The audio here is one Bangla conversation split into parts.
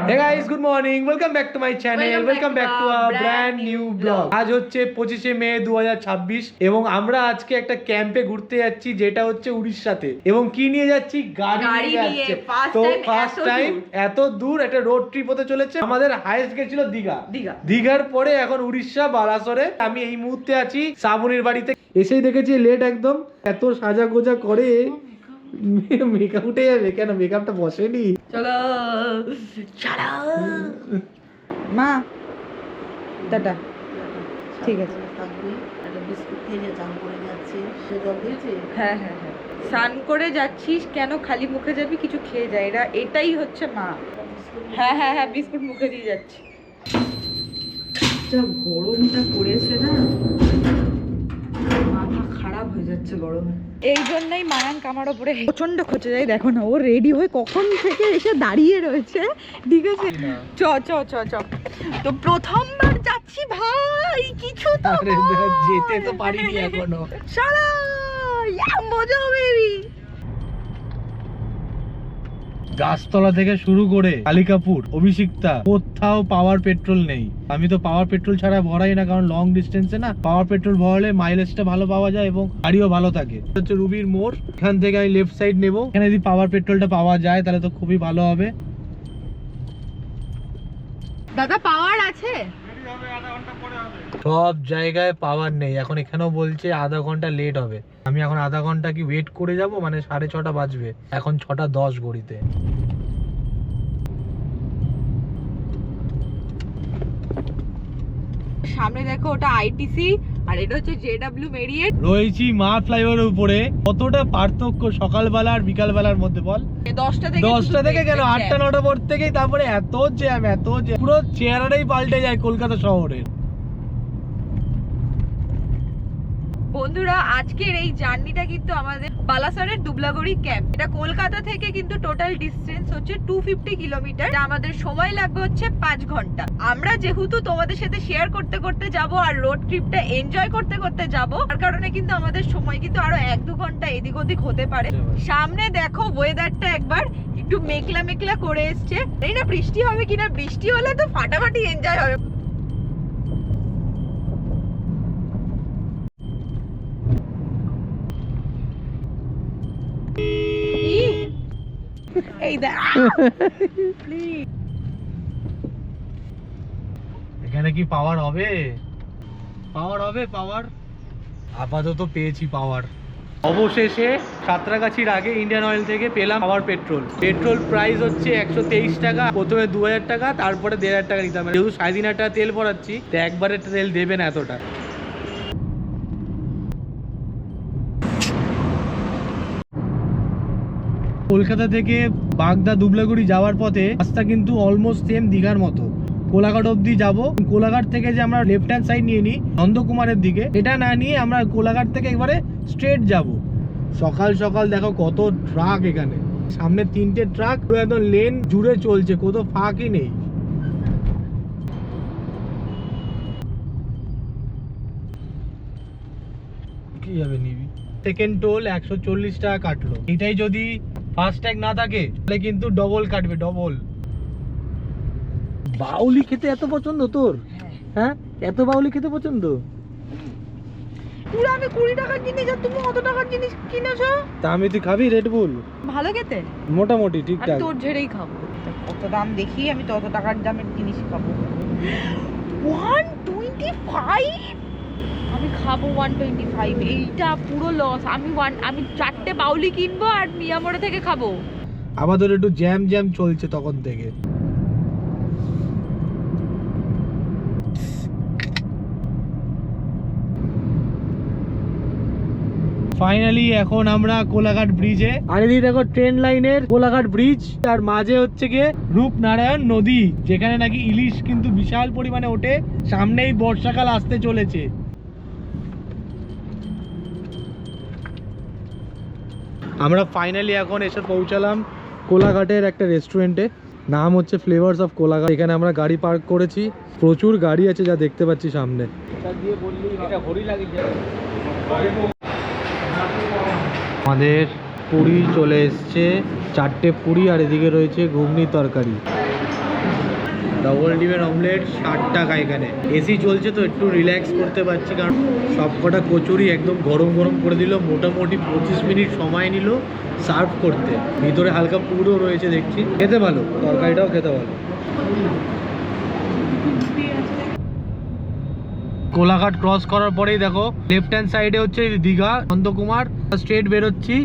Hey guys, good morning. Welcome back to my channel. Welcome back to our brand new vlog. আজ হচ্ছে 25শে মে 2026 এবং আমরা আজকে একটা ক্যাম্পে ঘুরতে যাচ্ছি যেটা হচ্ছে উড়িষ্যাতে এবং কি নিয়ে যাচ্ছি গাড়ি নিয়ে যাচ্ছে। তো ফার্স্ট টাইম এত দূর একটা রোড ট্রিপ হতে চলেছে। আমাদের হাইয়েস্ট গেছিল দীঘার পরে এখন উড়িষ্যা বালাসরে। আমি এই মুহূর্তে আছি শ্রাবণীর বাড়িতে। এসেই দেখেছি লেট একদম, এত সাজা গোজা করে মেকআপ উঠে যাবে কেন, মেকআপটা বসেনি। চলো মা টাটা, ঠিক আছে। হ্যাঁ হ্যাঁ হ্ঁ, স্নান করে যাচ্ছিস কেন, খালি মুখে যাবি, কিছু খেয়ে যায়, এটাই হচ্ছে মা। হ্যাঁ হ্যাঁ হ্যাঁ, বিস্কুট মুখে দিয়ে যাচ্ছি। যা গরমটা পড়েছে না, মাথা খারাপ হয়ে যাচ্ছে গরমে। এই জন্যই মায়াঙ্ক আমার ওপরে প্রচন্ড খোঁচে যায়। দেখো না, ও রেডি হয়ে কখন থেকে এসে দাঁড়িয়ে রয়েছে, ঠিক আছে। চ চ চ চ, তো প্রথমবার যাচ্ছি ভাই, কিছু তো যেতে তো পারিনি এখনো। শালা মজা হবে। গাছতলা থেকে শুরু করে কালিকাপুর, অভিষিক্তা, কোথাও পাওয়ার পেট্রোল নেই। আমি তো পাওয়ার পেট্রোল ছাড়া ভরাই না, কারণ লং ডিস্টেন্সে না পাওয়ার পেট্রোল ভরালে মাইলেজটা ভালো পাওয়া যায় এবং গাড়িও ভালো থাকে। হচ্ছে রুবির মোড়, এখান থেকে আমি লেফট সাইড নেবো। এখানে যদি পাওয়ার পেট্রোলটা পাওয়া যায় তাহলে তো খুবই ভালো হবে। দাদা পাওয়ার আছে? সব জায়গায় পাওয়ার নেই এখন। এখানেও বলছে আধা ঘন্টা লেট হবে। আমি এখন আধা ঘন্টা কি ওয়েট করে যাব? মানে 6:30 বাজবে, এখন 6:10 ঘড়িতে। সামনে দেখো, ওটা আইটিসি আর এটা হচ্ছে জেডব্লিউ মেরিয়েট। রয়েছি মা ফ্লাইওভারের উপরে। কতটা পার্থক্য সকালবেলা আর বিকালবেলার মধ্যে বল। 10টা থেকে গেল 8টা-9টা পর থেকেই, তারপরে এত জ্যাম, পুরো চেহারাটাই পাল্টে যায় কলকাতা শহরের। বন্ধুরা, আজকের এই জার্নিটা কিন্তু আমাদের বালাসরের দুবলাগড়ি ক্যাম্প। এটা কলকাতা থেকে কিন্তু টোটাল ডিস্টেন্স হচ্ছে 250 কিলোমিটার। আমাদের সময় লাগবে হচ্ছে 5 ঘন্টা। আমরা যেহেতু তোমাদের সাথে শেয়ার করতে করতে যাব আর রোড ট্রিপটা এনজয় করতে করতে যাব, তার কারণে কিন্তু আমাদের সময় কিন্তু আরো 1-2 ঘন্টা এদিক ওদিক হতে পারে। সামনে দেখো ওয়েদারটা একবার একটু মেঘলা মেঘলা করে এসছে। এই না বৃষ্টি হবে কিনা, বৃষ্টি হলে তো ফাটাফাটি এনজয় হবে। এখানে কি পাওয়ার হবে? পাওয়ার আপাতত পেয়েছি পাওয়ার। অবশেষে সাঁতরাগাছির আগে ইন্ডিয়ান অয়েল থেকে পেলাম পাওয়ার পেট্রোল। পেট্রোল প্রাইস হচ্ছে 123 টাকা। প্রথমে 2000 টাকা, তারপরে 1500 টাকা নিতে হবে। যেহেতু 3.5 টাকা তেল ভরাচ্ছি, তো একবারে তেল দেবে না এতটা। কলকাতা থেকে বাগদা দুবলাগুড়ি যাওয়ার পথে রাস্তা কিন্তু অলমোস্ট সেম দীঘার মতো। কোলাঘাট অব্দি যাব। কোলাঘাট থেকে যে আমরা লেফট হ্যান্ড সাইড নিয়ে নিই নন্দকুমারের দিকে, এটা না নিয়ে আমরা কোলাঘাট থেকে একবারে স্ট্রেট যাব। সকাল সকাল দেখো কত ট্রাক, এখানে সামনে 3টে ট্রাক একদম লেন জুড়ে চলছে, কত ফাঁকই নেই। কি যাবে নিবি? সেকেন্ড টোল 140 টাকা কাটলো। এটাই যদি ফাস্ট্যাগ না থাকে তাহলে কিন্তু ডবল কাটবে, ডবল। বাউলি খেতে এত পছন্দ তোর? হ্যাঁ, এত বাউলি খেতে পছন্দ? পুরো আমি 20 টাকার জিনিস আর তুমি কত টাকার জিনিস কিনেছো? তা আমি তুই খাবি রেড বুল? ভালো খেতে মোটামুটি ঠিকঠাক। আমি তোর ঝেড়েই খাবো। কত দাম দেখি, আমি তত টাকার দামের জিনিস খাবো। 125? আমি খাবো 125। এইটা পুরো লস। আমি 4টে বাউলি কিনবো আর মিয়ামোড়ে থেকে খাবো। আমাদের একটু জ্যাম চলছে তখন থেকে। ফাইনালি এখন আমরা কোলাঘাট ব্রিজে। আর এদিকে দেখো ট্রেন লাইনের কোলাঘাট ব্রিজ, আর মাঝে হচ্ছে গিয়ে রূপনারায়ণ নদী, যেখানে নাকি ইলিশ কিন্তু বিশাল পরিমাণে ওঠে। সামনেই বর্ষাকাল আসতে চলেছে। আমরা ফাইনালি এখন এসে পৌঁছালাম কোলাঘাটের একটা রেস্টুরেন্টে, নাম হচ্ছে ফ্লেভার্স অফ কোলাঘাট। এখানে আমরা গাড়ি পার্ক করেছি, প্রচুর গাড়ি আছে যা দেখতে পাচ্ছি সামনে। আমাদের পুরি চলে এসছে, 4টে পুরি, আর এদিকে রয়েছে ঘুগনি তরকারি। ডবল ডিমের অমলেট 60 টাকা এখানে। এসি চলছে তো একটু রিল্যাক্স করতে পারছি, কারণ সবকটা কচুরি একদম গরম গরম করে দিল। মোটামুটি 25 মিনিট সময় নিল সার্ভ করতে। ভিতরে হালকা পুরো রয়েছে দেখছি, খেতে ভালো, তরকারিটাও খেতে ভালো। কোলাঘাট ক্রস করার পরেই দেখো লেফট হ্যান্ড সাইডে হচ্ছে দীঘা নন্দকুমার, স্ট্রেট বেরোচ্ছি।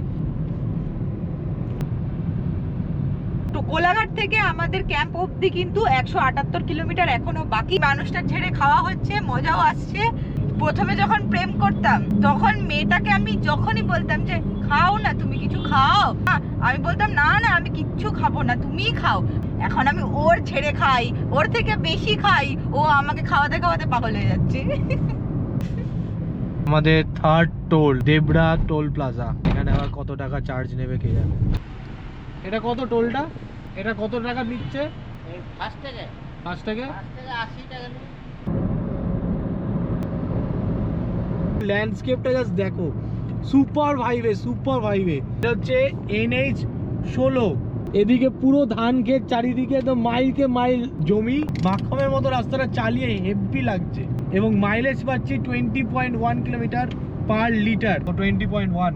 তো কোলাঘাট থেকে আমাদের ক্যাম্প অবধি কিন্তু 178 কিলোমিটার এখনো বাকি। মানুষটা ছেড়ে খাওয়া হচ্ছে, মজাও আসছে। প্রথমে যখন প্রেম করতাম তখন মেয়েটাকে আমি যখনই বলতাম যে খাও না, তুমি কিছু খাও, আমি বলতাম না না আমি কিচ্ছু খাবো না, তুমিই খাও। এখন আমি ওর ছেড়ে খাই, ওর থেকে বেশি খাই, ও আমাকে খাওয়াতে খাওয়াতে পাগল হয়ে যাচ্ছে। আমাদের third toll Debra toll plaza. এখানে আবার কত টাকা চার্জ নেবে কে জানে। এটা কত টোলটা? এটা কত টাকা নিচ্ছে? 5 টাকা। 5 টাকা 80 টাকা। ল্যান্ডস্কেপটা জাস্ট দেখো, সুপার ভাইবে, সুপার ভাইবে। এটা হচ্ছে NH 16। এদিকে পুরো ধান ক্ষেত, চারিদিকে তো মাইলকে মাইল জমি। মাখমের মতো রাস্তাটা চালিয়ে হেভি লাগছে এবং মাইলেজ পাচ্ছি 20.1 কিলোমিটার পার লিটার। 20.1।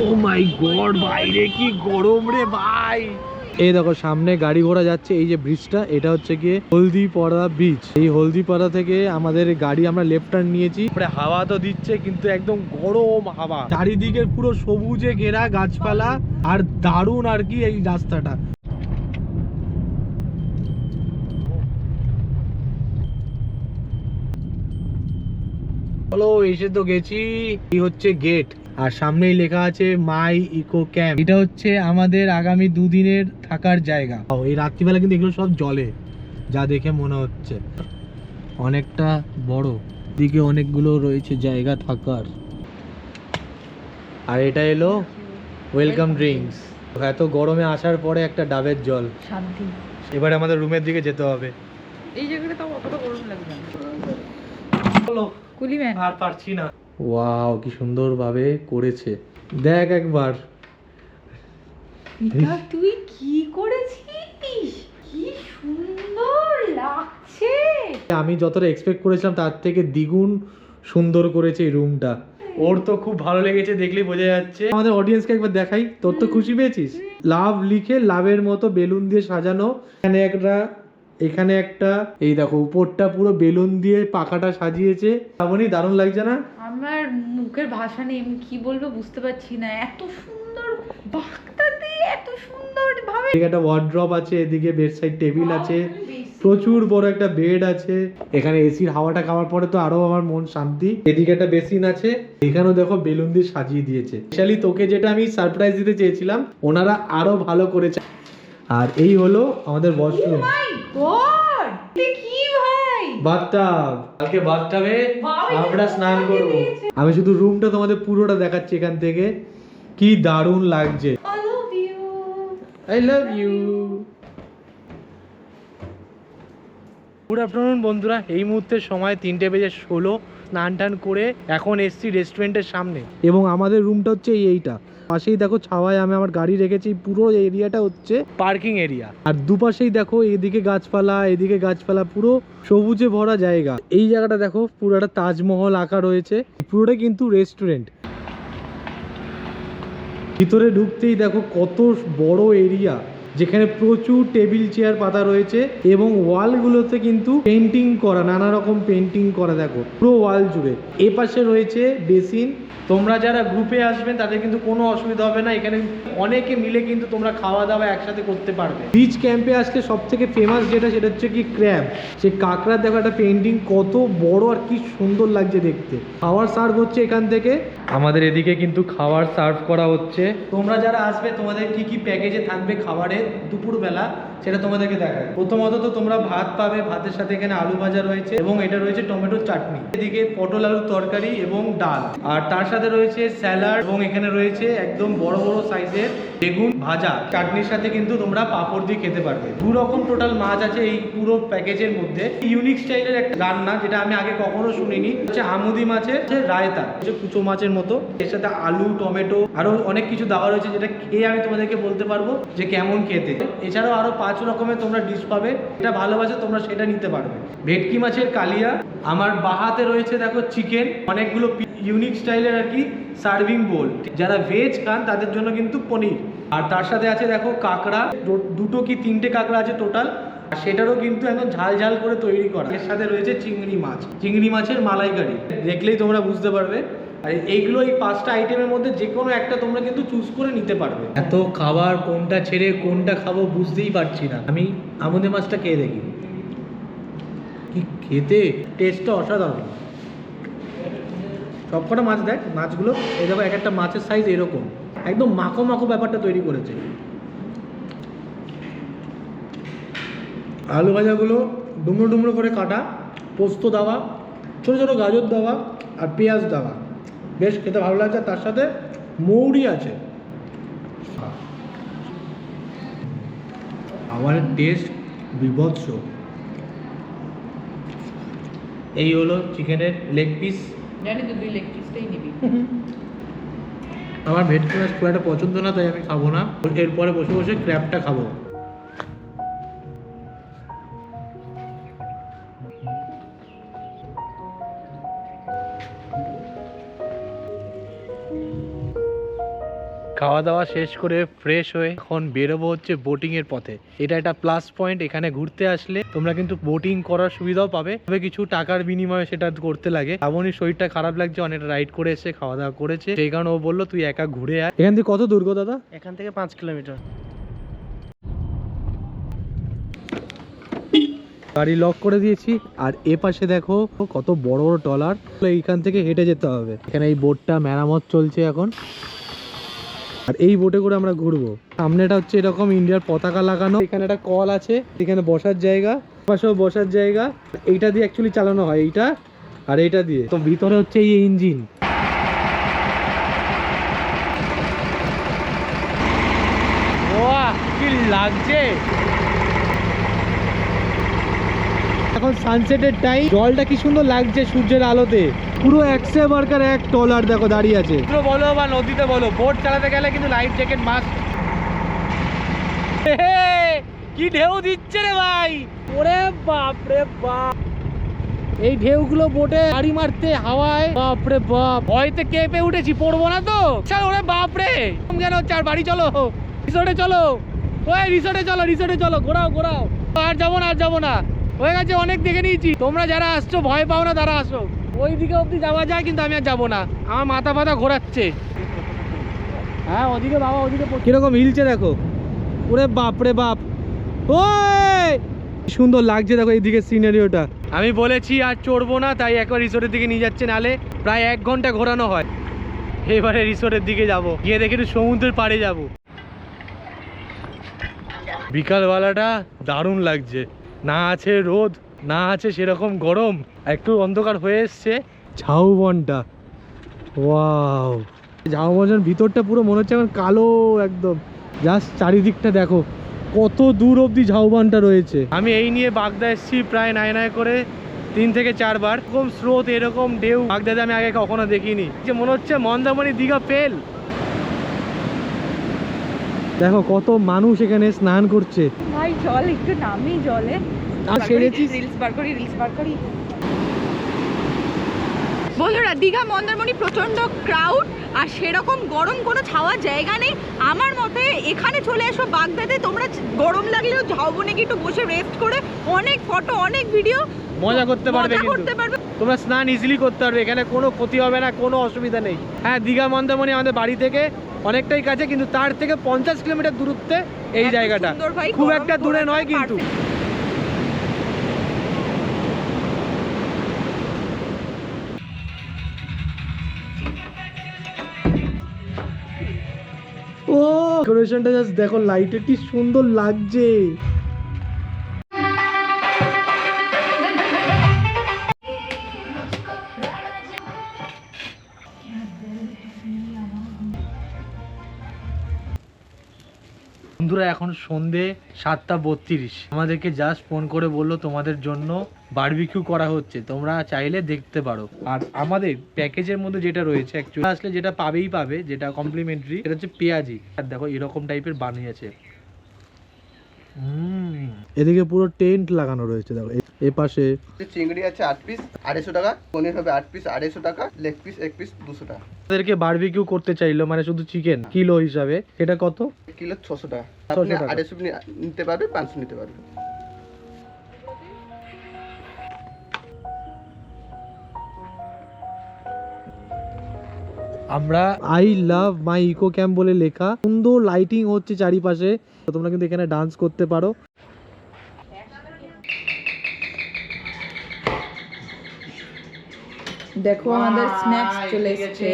ও মাই গড, বাইরে কি গরম রে ভাই। এই দেখো সামনে গাড়ি ঘোড়া যাচ্ছে। এই যে ব্রিজটা, এটা হচ্ছে গিয়ে হলদিপাড়া ব্রিজ। এই হলদিপাড়া থেকে আমাদের গাড়ি আমরা লেফট টার্ন নিয়েছি। হাওয়া তো দিচ্ছে কিন্তু একদম গরম হাওয়া, চারিদিকে পুরো সবুজে ঘেরা গাছপালা, আর দারুণ আর কি এই রাস্তাটা। চলো এসে তো গেছি। এই হচ্ছে গেট, আর সামনেই লেখা আছে মাই ইকো ক্যাম্প। এটা হচ্ছে আমাদের আগামী 2 দিনের থাকার জায়গা। এই রাত্রিবেলা কিন্তু এগুলো সব জলে, যা দেখে মনে হচ্ছে অনেকটা বড়। দিকে অনেকগুলো রয়েছে জায়গা থাকার। আর এটা এলো ওয়েলকাম ড্রিঙ্কস। এত গরমে আসার পরে একটা ডাবের জল, শান্তি। এবারে আমাদের রুমের দিকে যেতে হবে। এই জায়গাটা তো অতটা গরম লাগবে না। চলো, কুলিম্যান আর পারছি না। ওয়াও, কি সুন্দর ভাবে করেছে, দেখ একবার। এটা তুই কি করেছিস? কি সুন্দর লাগছে। আমি যতটা এক্সপেক্ট করেছিলাম তার থেকে দ্বিগুণ সুন্দর করেছে এই রুমটা। ওর তো খুব ভালো লেগেছে, দেখলেই বোঝা যাচ্ছে। আমাদের অডিয়েন্সকে একবার দেখাই। তোর তো খুশি পেয়েছিস? লাভ লিখে লাভের মতো বেলুন দিয়ে সাজানো। এখানে একটা এই দেখো উপরটা পুরো বেলুন দিয়ে পাখাটা সাজিয়েছে। তেমনই দারুণ লাগছে না? আমার মুখের ভাষা নেই, আমি কি বলবো বুঝতে পারছি না। এত সুন্দর বাক্তাতে, এত সুন্দর ভাবে। এদিকে একটা ওয়ার্ড্রপ আছে, এদিকে বেডসাইড টেবিল আছে, প্রচুর বড় একটা বেড আছে। এখানে এসির হাওয়াটা খাওয়ার পরে তো আরো আমার মন শান্তি। এদিকে একটা বেসিন আছে, এখানেও দেখো বেলুন দিয়ে সাজিয়ে দিয়েছে। স্পেশালি তোকে যেটা আমি সারপ্রাইজ দিতে চেয়েছিলাম, ওনারা আরো ভালো করেছে। আর এই হলো আমাদের ওয়াশরুম। গড, কি ভাই, বাথটাব। কালকে বাথটাবে আমরা স্নান করব। আমি শুধু রুমটা তোমাদের পুরোটা দেখাচ্ছি এখান থেকে। কি দারুণ লাগছে। I love you, I love you. Good afternoon বন্ধুরা, এই মুহূর্তে সময় 3:16। স্নান টান করে এখন এসছি রেস্টুরেন্টের সামনে, এবং আমাদের রুমটা হচ্ছে এইটা। পাশেই দেখো ছাওয়ায় আমি আমার গাড়ি রেখেছি। পুরো এরিয়াটা হচ্ছে পার্কিং এরিয়া, আর দুপাশেই দেখো এদিকে গাছপালা, এদিকে গাছপালা, পুরো সবুজে ভরা জায়গা। এই জায়গাটা দেখো পুরো একটা তাজমহল আঁকা রয়েছে। পুরোটা কিন্তু রেস্টুরেন্ট। ভিতরে ঢুকতেই দেখো কত বড় এরিয়া, যেখানে প্রচুর টেবিল চেয়ার পাতা রয়েছে, এবং ওয়ালগুলোতে কিন্তু পেন্টিং করা, নানা রকম পেন্টিং করা দেখো পুরো ওয়াল জুড়ে। এ পাশে রয়েছে বেসিন। তোমরা যারা গ্রুপে আসবেন তাদের কিন্তু কোনো অসুবিধা হবে না, এখানে অনেকে মিলে কিন্তু তোমরা খাওয়া দাওয়া একসাথে করতে পারবে। বিচ ক্যাম্পে আসলে সব থেকে ফেমাস যেটা, সেটা হচ্ছে কি ক্র্যাব। সে কাঁকড়া দেখো একটা পেন্টিং, কত বড় আর কি সুন্দর লাগছে দেখতে। খাবার সার্ভ হচ্ছে এখান থেকে। আমাদের এদিকে কিন্তু খাবার সার্ভ করা হচ্ছে। তোমরা যারা আসবে তোমাদের কি কি প্যাকেজে থাকবে খাবারের দুপুরবেলা সেটা তোমাদেরকে দেখায়। প্রথমত তো তোমরা ভাত পাবে, ভাতের সাথে এখানে আলু ভাজা রয়েছে এবং এটা রয়েছে টমেটোর চাটনি, এদিকে পটল আলুর তরকারি এবং ডাল, আর তার সাথে রয়েছে স্যালাড এবং এখানে রয়েছে একদম বড় বড় সাইজের বেগুন ভাজা। চাটনির সাথে কিন্তু তোমরা পাঁপড় দিয়ে খেতে পারবে। দু রকম টোটাল মাছ আছে এই পুরো প্যাকেজের মধ্যে। ইউনিক স্টাইলের একটা রান্না যেটা আমি আগে কখনো শুনিনি, হচ্ছে আমুদি মাছের রায়তা, হচ্ছে কুচো মাছের মতো, এর সাথে আলু টমেটো আরো অনেক কিছু দেওয়া রয়েছে, যেটা খেয়ে আমি তোমাদেরকে বলতে পারবো যে কেমন খেতে। এছাড়াও আরো 5 রকমের তোমরা ডিশ পাবে, এটা ভালোবাসে তোমরা সেটা নিতে পারবে। ভেটকি মাছের কালিয়া, আমার বাহাতে রয়েছে দেখো চিকেন, অনেকগুলো ইউনিক স্টাইলের আর কি সার্ভিং বোল। যারা ভেজ খান তাদের জন্য কিন্তু পনির, আর তার সাথে আছে দেখো কাঁকড়া, দুটো কি তিনটে কাঁকড়া আছে টোটাল, আর সেটারও কিন্তু একদম ঝাল ঝাল করে তৈরি করা। এর সাথে রয়েছে চিংড়ি মাছ, চিংড়ি মাছের মালাইকারি, দেখলেই তোমরা বুঝতে পারবে। আর এইগুলো এই 5টা আইটেমের মধ্যে যে কোনো একটা তোমরা কিন্তু চুজ করে নিতে পারবে। এত খাবার কোনটা ছেড়ে কোনটা খাবো বুঝতেই পারছি না। আমি আমুদে মাছটা খেয়ে দেখি, কি খেতে টেস্টটা অসাধারণ। সবকটা মাছ দেখ, মাছগুলো এই দেখো এক একটা মাছের সাইজ এরকম, একদম মাখো মাখো ব্যাপারটা তৈরি করেছে। আলু ভাজাগুলো ডুমরো ডুমরো করে কাটা, পোস্ত দেওয়া, ছোটো ছোটো গাজর দেওয়া আর পেঁয়াজ দেওয়া, বেশ খেতে ভালো লাগছে। তার সাথে মৌরি আছে। খাবারের টেস্ট বিভৎস। এই হলো চিকেনের লেগ পিস। জানি তো তুই লেগ পিসটাই নিবি। আমার ভেটকি মাছ খুব একটা পছন্দ না, তাই আমি খাবো না। এরপরে বসে বসে ক্র্যাবটা খাবো। খাওয়া দাওয়া শেষ করে ফ্রেশ হয়ে এখন বেরোবো হচ্ছে বোটিং এর পথে। এটা একটা প্লাস পয়েন্ট, এখানে ঘুরতে আসলে তোমরা কিন্তু বোটিং করার সুবিধাও পাবে, তবে কিছু টাকার বিনিময়ে সেটা করতে লাগে। শ্রাবণীর শরীরটা খারাপ লাগছে, অনেকটা রাইড করে এসে খাওয়া দাওয়া করেছে, সেই কারণে ও বললো তুই একা ঘুরে আয়। এখান থেকে কত দূর গো দাদা? এখান থেকে 5 কিলোমিটার। গাড়ি লক করে দিয়েছি, আর এ পাশে দেখো কত বড় বড় ট্রলার, এইখান থেকে হেঁটে যেতে হবে। এখানে এই বোটটা মেরামত চলছে এখন, আর এই বোটে করে আমরা ঘুরবো। সামনেটা হচ্ছে এরকম ইন্ডিয়ার পতাকা লাগানো, এখানে একটা কল আছে, এখানে বসার জায়গা, পাশেও বসার জায়গা। এইটা দিয়ে অ্যাকচুয়ালি চালানো হয়, এইটা আর এইটা দিয়ে। তো ভিতরে হচ্ছে এই ইঞ্জিন। ওয়াহ কি লাগছে। এখন সানসেটের টাইম, জলটা কি সুন্দর লাগছে সূর্যের আলোতে। পুরো একশে বারকার এক ট্রলার দেখো দাঁড়িয়ে আছে। বলো বা নদীতে বলো, বোট চালাতে গেলে কিন্তু লাইফ জ্যাকেট মাস্ট। কি ঢেউ দিচ্ছে রে ভাই, ওরে বাপ রে বাপ। এই ঢেউগুলো বোটে গাড়ি মারতে হাওয়ায়, বাপ রে বাপ, ভয়তে কেঁপে উঠেছি, পড়বো না তো। চল ওরে বাপ রে, যেন হচ্ছে। আর বাড়ি চলো, রিসোর্টে চলো, ওই রিসোর্টে চলো, রিসোর্টে চলো, ঘোরাও ঘোরাও। আর যাবো না, আর যাবো না, হয়ে গেছে, অনেক দেখে নিয়েছি। তোমরা যারা আসছো ভয় পাও না, তারা আসো, ওই দিকে অব্দি যাওয়া যায়, কিন্তু আমি আর যাবো না, আমার মাথা ফাথা ঘোরাচ্ছে। হ্যাঁ ওদিকে বাবা, ওদিকে কিরকম হিলছে দেখো, ওরে বাপ রে বাপ। ওই সুন্দর লাগছে দেখো এইদিকে সিনারিওটা। আমি বলেছি আর চড়বো না, তাই একবার রিসোর্টের দিকে নিয়ে যাচ্ছে, নালে প্রায় 1 ঘন্টা ঘোরানো হয়। এবারে রিসোর্টের দিকে যাব, গিয়ে দেখে একটু সমুদ্রের পাড়ে যাব। বিকালবেলাটা দারুণ লাগছে, না আছে রোদ, না আছে সেরকম গরম, একটু অন্ধকার হয়ে এসছে। ঝাউবনটা, ওয়াও, ঝাউবনের ভিতরটা পুরো মনে হচ্ছে এখন কালো একদম। জাস্ট চারিদিকটা দেখো, কত দূর অবধি ঝাউবনটা রয়েছে। আমি এই নিয়ে বাগদা এসেছি প্রায় নাই করে 3 থেকে 4 বার। এরকম স্রোত, এরকম ঢেউ বাগদাতে আমি আগে কখনো দেখিনি। যে মনে হচ্ছে মন্দারমণি দীঘা ফেল। দেখো কত মানুষ এখানে স্নান করছে। ভাই চল একটু নামি জলে, আর সেরেছিস? রিলস বার করি। বন্ধুরা, দীঘা মন্দারমণি প্রচন্ড ক্রাউড, আর সেরকম গরম কোনো ছাওয়ার জায়গা নেই। আমার মতে এখানে চলে এসো বাগদাতে, তোমরা গরম লাগলেও ঝাউবনে গিয়ে একটু বসে রেস্ট করে অনেক ফটো, অনেক ভিডিও মজা করতে পারবে, তোমরা স্নান ইজিলি করতে পারবে, এখানে কোনো ক্ষতি হবে না, কোনো অসুবিধা নেই। হ্যাঁ, দীঘা মন্দারমণি আমাদের বাড়ি থেকে অনেকটাই কাছে, কিন্তু তার থেকে 50 কিলোমিটার দূরত্বে এই জায়গাটা, খুব একটা দূরে নয় কিন্তু। ও ডেকোরেশনটা জাস্ট দেখো, লাইটের কি সুন্দর লাগছে। বন্ধুরা এখন সন্ধে 7:32, আমাদেরকে জাস্ট ফোন করে বললো তোমাদের জন্য বারবিকিউ করা হচ্ছে, তোমরা চাইলে দেখতে পারো। আর আমাদের প্যাকেজের মধ্যে যেটা রয়েছে অ্যাকচুয়ালি আসলে যেটা পাবে যেটা কমপ্লিমেন্টারি, সেটা হচ্ছে পেঁয়াজি। আর দেখো এরকম টাইপের বানিয়েছে। এদিকে পুরো টেন্ট লাগানো রয়েছে, দেখো এ পাশে চিংড়ি আছে 8 পিস 250 টাকা, পনির হবে 8 পিস 250 টাকা, লেগ পিস 1 পিস 200 টাকা। আমাদেরকে বারবিকিউ করতে চাইলো, মানে শুধু চিকেন কিলো হিসাবে, এটা কত? কিলো 600 টাকা। 600 আপনি টাকা। 250 নিতে পারবে, 500 নিতে পারবে। আমরা I love my eco camp বলে লেখা, সুন্দর লাইটিং হচ্ছে চারিপাশে, তো তোমরা কিন্তু এখানে ডান্স করতে পারো। দেখো আমাদের স্ন্যাক্স চলে এসেছে।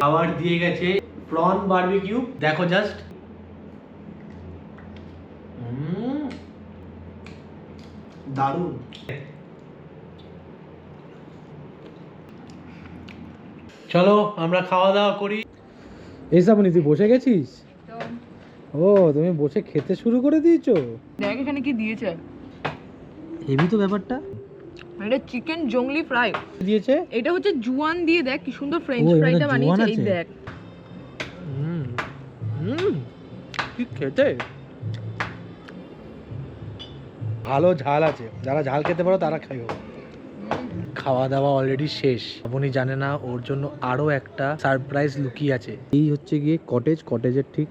খাবার দিয়ে গেছে প্রন বারবিকিউ, দেখো জাস্ট। দারুণ। চলো আমরা খাওয়া দাওয়া করি। এইসব তুই বসে গেছিস? ও তুমি বসে খেতে শুরু করে দিয়েছো? দেখ এখানে কি দিয়েছে, হেভি তো ব্যাপারটা। এটা চিকেন জংলি ফ্রাই দিয়েছে, এটা হচ্ছে জুয়ান দিয়ে, দেখ কি সুন্দর ফ্রেঞ্চ ও, এখানে ফ্রাইটা জুয়ান বানিয়েছে। এই আছে? দেখ কি খেতে ভালো, ঝাল আছে, যারা ঝাল খেতে পারো তারা খাইও। খাওয়া দাওয়া অলরেডি শেষ। আপনি জানে না ওর জন্য আরো একটা সারপ্রাইজ লুকিয়ে আছে। এই হচ্ছে গিয়ে কটেজের ঠিক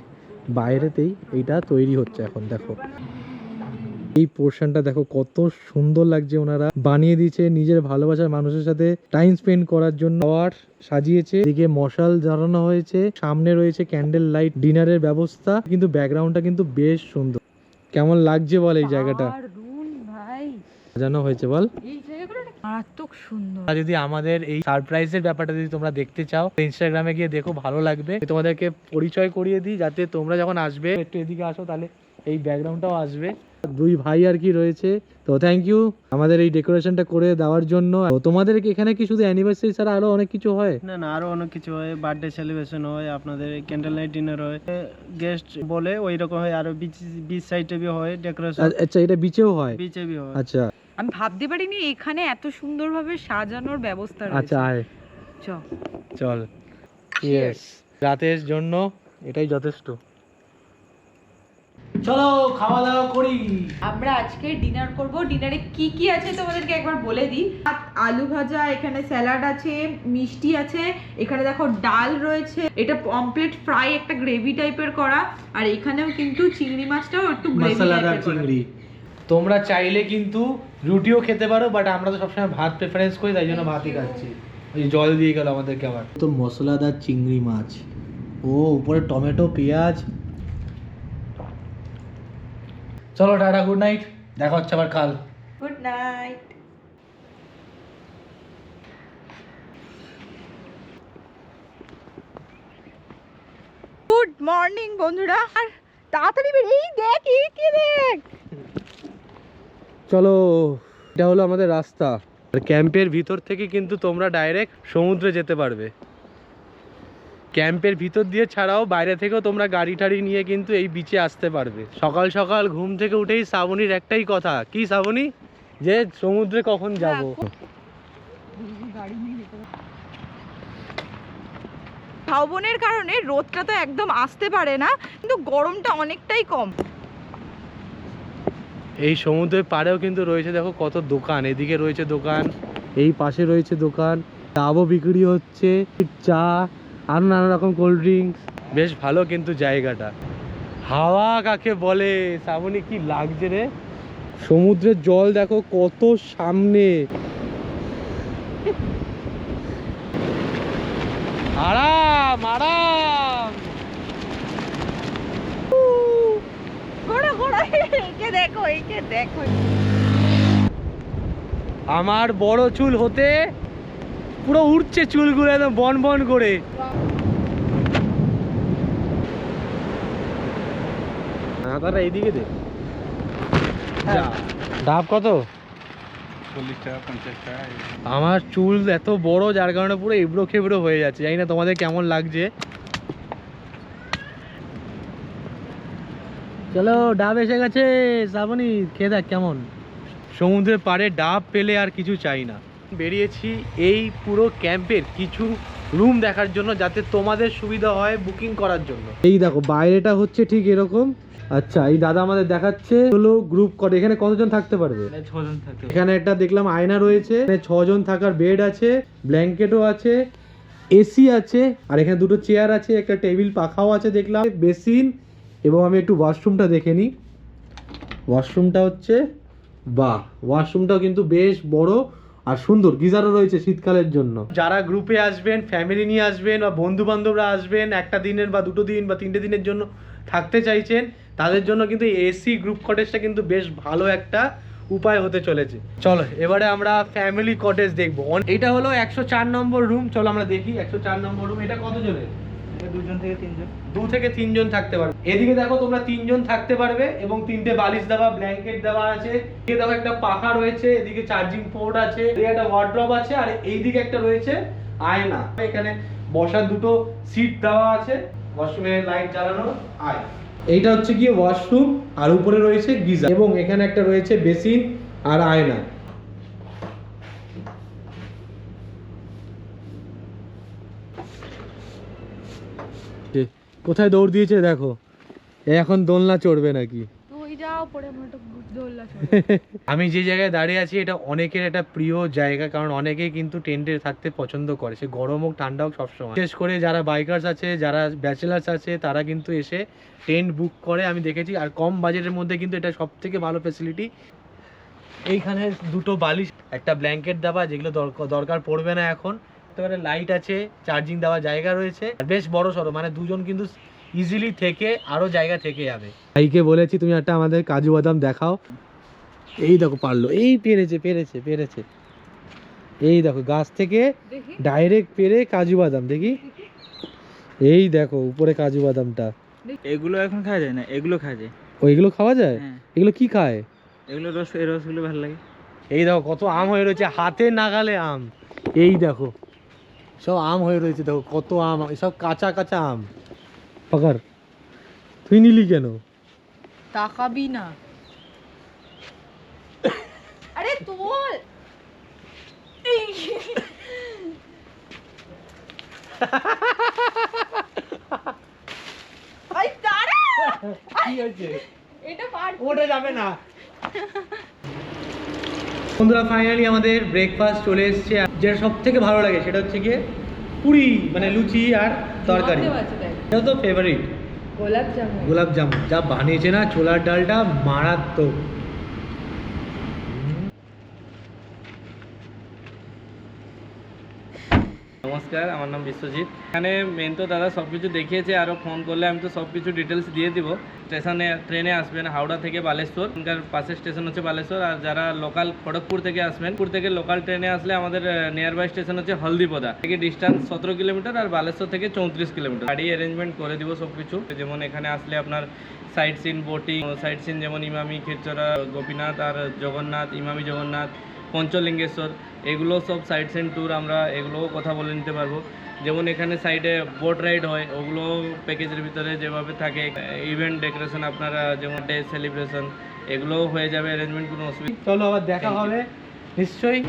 বাইরেতেই এইটা তৈরি হচ্ছে এখন। দেখো এই পোর্শনটা দেখো কত সুন্দর লাগছে, ওনারা বানিয়ে দিয়েছে নিজের ভালোবাসার মানুষের সাথে টাইম স্পেন্ড করার জন্য। খাবার সাজিয়েছে, এদিকে মশাল জ্বালানো হয়েছে, সামনে রয়েছে ক্যান্ডেল লাইট, ডিনারের ব্যবস্থা, কিন্তু ব্যাকগ্রাউন্ডটা কিন্তু বেশ সুন্দর। কেমন লাগছে বল এই জায়গাটা? দারুণ ভাই, সাজানো হয়েছে বল। এই জায়গাটা মারাত্মক সুন্দর। আর যদি আমাদের এই সারপ্রাইজের ব্যাপারটা যদি তোমরা দেখতে চাও, ইনস্টাগ্রামে গিয়ে দেখো, ভালো লাগবে। তোমাদেরকে পরিচয় করিয়ে দিই, যাতে তোমরা যখন আসবে একটু এদিকে আসো, তাহলে এই ব্যাকগ্রাউন্ডটাও আসবে। দুই ভাই আর কি রয়েছে, তো থ্যাংক ইউ আমাদের এই ডেকোরেশনটা করে দেওয়ার জন্য। তো তোমাদের এখানে কি শুধু অ্যানিভার্সারি ছাড়া আরো অনেক কিছু হয়? না না, আরো অনেক কিছু হয়, বার্থডে সেলিব্রেশন হয়, আপনাদের ক্যান্ডেল লাইট ডিনার হয়, গেস্ট বলে ওই রকম হয়, আরো বিচ সাইডে বি হয় ডেকোরেশন। আচ্ছা, এটা বিচেও হয়? বিচে বি হয়। আচ্ছা আমি ভাবতে পারিনি এখানে এত সুন্দরভাবে সাজানোর ব্যবস্থা রয়েছে। আচ্ছা, আয় চল। ইয়েস, রাতের জন্য এটাই যথেষ্ট। চলো খাওয়া দাওয়া করি। আমরা আজকে ডিনার করব। ডিনারে কি কি আছে তোমাদেরকে একবার বলে দিই। আলু ভাজা, এখানে স্যালাড আছে, মিষ্টি আছে, এখানে দেখো ডাল রয়েছে, এটা পমপ্লেট ফ্রাই একটা গ্রেভি টাইপের করা, আর এখানেও কিন্তু চিংড়ি মাছটাও একটু গ্রেভি মশলাদার টাইপের চিংড়ি। তোমরা চাইলে কিন্তু রুটিও খেতে পারো, বাট আমরা তো সবসময় ভাত প্রেফারেন্স করি, তাই জন্য ভাতই খাচ্ছি। ওই জল দিয়ে গেল আমাদেরকে আবার। তো মশলাদার চিংড়ি মাছ, ও উপরে টমেটো, পেঁয়াজ। চলো টাটা, গুড নাইট, দেখা হচ্ছে আবার কাল। Good night. গুড মর্নিং বন্ধুরা। আর তাড়াতাড়ি এই দেখ, এই কি দেখ। চলো, এটা হলো আমাদের রাস্তা। আর ক্যাম্পের ভিতর থেকে কিন্তু তোমরা ডাইরেক্ট সমুদ্রে যেতে পারবে। ক্যাম্পের ভিতর দিয়ে ছাড়াও বাইরে থেকেও তোমরা গাড়ি টাড়ি নিয়ে কিন্তু এই বিচে আসতে পারবে। সকাল সকাল ঘুম থেকে উঠেই শ্রাবণীর একটাই কথা, কি শ্রাবণী? যে সমুদ্রে কখন যাব। ঝাউবনের কারণে রোদটা তো একদম আসতে পারে না, কিন্তু গরমটা অনেকটাই কম। এই সমুদ্রের পাড়েও কিন্তু রয়েছে দেখো কত দোকান, এদিকে রয়েছে দোকান, এই পাশে রয়েছে দোকান, ডাবও বিক্রি হচ্ছে, চা, আরো নানা রকম কোল্ড ড্রিঙ্কস। বেশ ভালো কিন্তু জায়গাটা। হাওয়া কাকে বলে, শ্রাবণী কি লাগছে রে। সমুদ্রের জল দেখো কত সামনে, আরাম আরাম। ঘোড়া ঘোড়া, একে দেখো, একে দেখো। আমার বড় চুল হতে পুরো উঠছে চুলগুলো একদম বন বন করে। দাদা এইদিকে দে। ডাব কত? 40 টাকা 50 টাকা। আমার চুল এত বড়, যার কারণে পুরো এবড়ো খেবড়ো হয়ে যাচ্ছে। জানি না তোমাদের কেমন লাগছে। চলো ডাব এসে গেছে শ্রাবণী, খেয়ে দেখ কেমন। সমুদ্রের পাড়ে ডাব পেলে আর কিছু চাই না। বেরিয়েছি এই পুরো ক্যাম্পের কিছু রুম দেখার জন্য, যাতে তোমাদের সুবিধা হয় বুকিং করার জন্য। এই দেখো বাইরেটা হচ্ছে ঠিক এরকম। আচ্ছা, এই দাদা আমাদের দেখাচ্ছে হলো গ্রুপ করে। এখানে কতজন থাকতে পারবে? 6 জন থাকতে এখানে একটা দেখলাম আয়না রয়েছে, 6 জন থাকার বেড আছে, ব্ল্যাঙ্কেটও আছে, এসি আছে, আর এখানে দুটো চেয়ার আছে, একটা টেবিল পাখাও আছে দেখলাম, বেসিন, এবং আমি একটু ওয়াশরুমটা দেখে নিই। ওয়াশরুমটা হচ্ছে বাহ, ওয়াশরুমটাও কিন্তু বেশ বড় আর সুন্দর, গিজারও রয়েছে শীতকালের জন্য। যারা গ্রুপে আসবেন, ফ্যামিলি নিয়ে আসবেন, বা বন্ধু বান্ধবরা আসবেন, একটা দিনের বা দুটো দিন বা 3টে দিনের জন্য থাকতে চাইছেন, তাদের জন্য কিন্তু এসি গ্রুপ কটেজটা কিন্তু বেশ ভালো একটা উপায় হতে চলেছে। চলো এবারে আমরা ফ্যামিলি কটেজ দেখবো। এটা হলো 104 নম্বর রুম। চলো আমরা দেখি 104 নম্বর রুম। এটা কত জনের? 2 জন থেকে 3 জন। 2 থেকে 3 জন থাকতে পারবে। এদিকে দেখো তোমরা 3 জন থাকতে পারবে, এবং 3টে বালিশ দেওয়া, ব্ল্যাঙ্কেট দেওয়া আছে। এদিকে দেখো একটা পাখা রয়েছে, এদিকে চার্জিং পোর্ট আছে, এদিকে একটা ওয়ার্ড্রপ আছে, আর এইদিকে একটা রয়েছে আয়না। এখানে বসার দুটো সিট দেওয়া আছে, ওয়াশরুমে লাইট জ্বালানো। এইটা হচ্ছে গিয়ে ওয়াশরুম, আর উপরে রয়েছে গিজার, এবং এখানে একটা রয়েছে বেসিন আর আয়না। কোথায় দৌড় দিয়েছে দেখো, এখন দোলনা চড়বে নাকি। তুই যাও পরে আমার একটা দোলনা আমি যে জায়গায় দাঁড়িয়ে আছি এটা অনেকের একটা প্রিয় জায়গা, কারণ অনেকেই কিন্তু টেন্টে থাকতে পছন্দ করে, সে গরম হোক ঠান্ডা হোক সবসময়। বিশেষ করে যারা বাইকার্স আছে, যারা ব্যাচেলার্স আছে, তারা কিন্তু এসে টেন্ট বুক করে, আমি দেখেছি। আর কম বাজেটের মধ্যে কিন্তু এটা সব থেকে ভালো ফেসিলিটি। এইখানে দুটো বালিশ, একটা ব্ল্যাঙ্কেট দেওয়া, যেগুলো দরকার পড়বে না এখন। এবারে লাইট আছে, চার্জিং দেওয়া জায়গা রয়েছে, বেশ বড় সড়ো, মানে দুজন কিন্তু ইজিলি থেকে আরো জায়গা থেকে যাবে। ভাইকে বলেছি তুমি একটা আমাদের কাজু বাদাম দেখাও। এই দেখো পারলো, এই পেরেছে পেরেছে পেরেছে। এই দেখো গাছ থেকে ডাইরেক্ট পেরে কাজু বাদাম, দেখি। এই দেখো উপরে কাজু বাদামটা। এগুলো এখন খাওয়া যায় না, এগুলো খাওয়া যায়। ওইগুলো খাওয়া যায়? এগুলো কি খায়? এগুলো রস, এই রসগুলো ভালো লাগে। এই দেখো কত আম হয়ে রয়েছে, হাতে নাগালে আম। এই দেখো সব আম হয়ে রয়েছে, দেখো কত আম, সব কাঁচা কাঁচা আম। পাকার তুই নিলি কেন? তাকাবি না। আরে তোল। আই দাঁড়া। কি হয়েছে? এটা পার ওটা যাবে না। বন্ধুরা ফাইনালি আমাদের ব্রেকফাস্ট চলে এসেছে। যেটা সব থেকে ভালো লাগে সেটা হচ্ছে গিয়ে পুরি, মানে লুচি আর তরকারি। এটা তো ফেভারিট। গোলাপ জামুন। গোলাপ জামুন যা বানিয়েছে না, ছোলার ডালটা মারাত্মক। নমস্কার, আমার নাম বিশ্বজিৎ। এখানে মেন তো দাদা সব কিছু দেখিয়েছে, আরও ফোন করলে আমি তো সব কিছু ডিটেলস দিয়ে দিব। স্টেশনে ট্রেনে আসবেন হাওড়া থেকে বালেশ্বর, এখানকার পাশের স্টেশন হচ্ছে বালেশ্বর। আর যারা লোকাল খড়গপুর থেকে আসবেন, খড়গপুর থেকে লোকাল ট্রেনে আসলে আমাদের নিয়ার বাই স্টেশন হচ্ছে হলদিপদা, থেকে ডিস্টেন্স 17 কিলোমিটার, আর বালেশ্বর থেকে 34 কিলোমিটার। গাড়ি অ্যারেঞ্জমেন্ট করে দিব সব কিছু। যেমন এখানে আসলে আপনার sight seen, boating, sight seen যেমন ইমামি, খেচরা, গোপীনাথ আর জগন্নাথ, ইমামি জগন্নাথ, পঞ্চলিঙ্গেশ্বর, এগুলো সব সাইট সিন ট্যুর আমরা এগুলোও কথা বলে নিতে পারবো। যেমন এখানে সাইডে বোট রাইড হয়, ওগুলো প্যাকেজের ভিতরে যেভাবে থাকে। ইভেন্ট ডেকোরেশন আপনারা যেমন ডে সেলিব্রেশন, এগুলোও হয়ে যাবে অ্যারেঞ্জমেন্ট, কোনো অসুবিধা। চলো আবার দেখা হবে নিশ্চয়ই।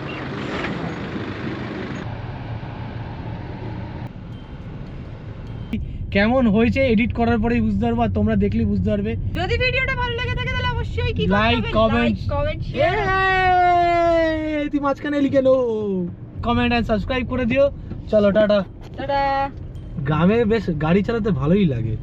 কেমন হয়েছে এডিট করার পরেই বুঝতে পারবো, আর তোমরা দেখলেই বুঝতে পারবে। যদি ভিডিওটা ভালো লেগে থাকে তাহলে অবশ্যই কি করতে হবে? Like, comment, share. তুই মাঝখানে লিখে নো, কমেন্ট আর সাবস্ক্রাইব করে দিও। চলো টাটা। টাটা। গ্রামে বেশ গাড়ি চালাতে ভালোই লাগে।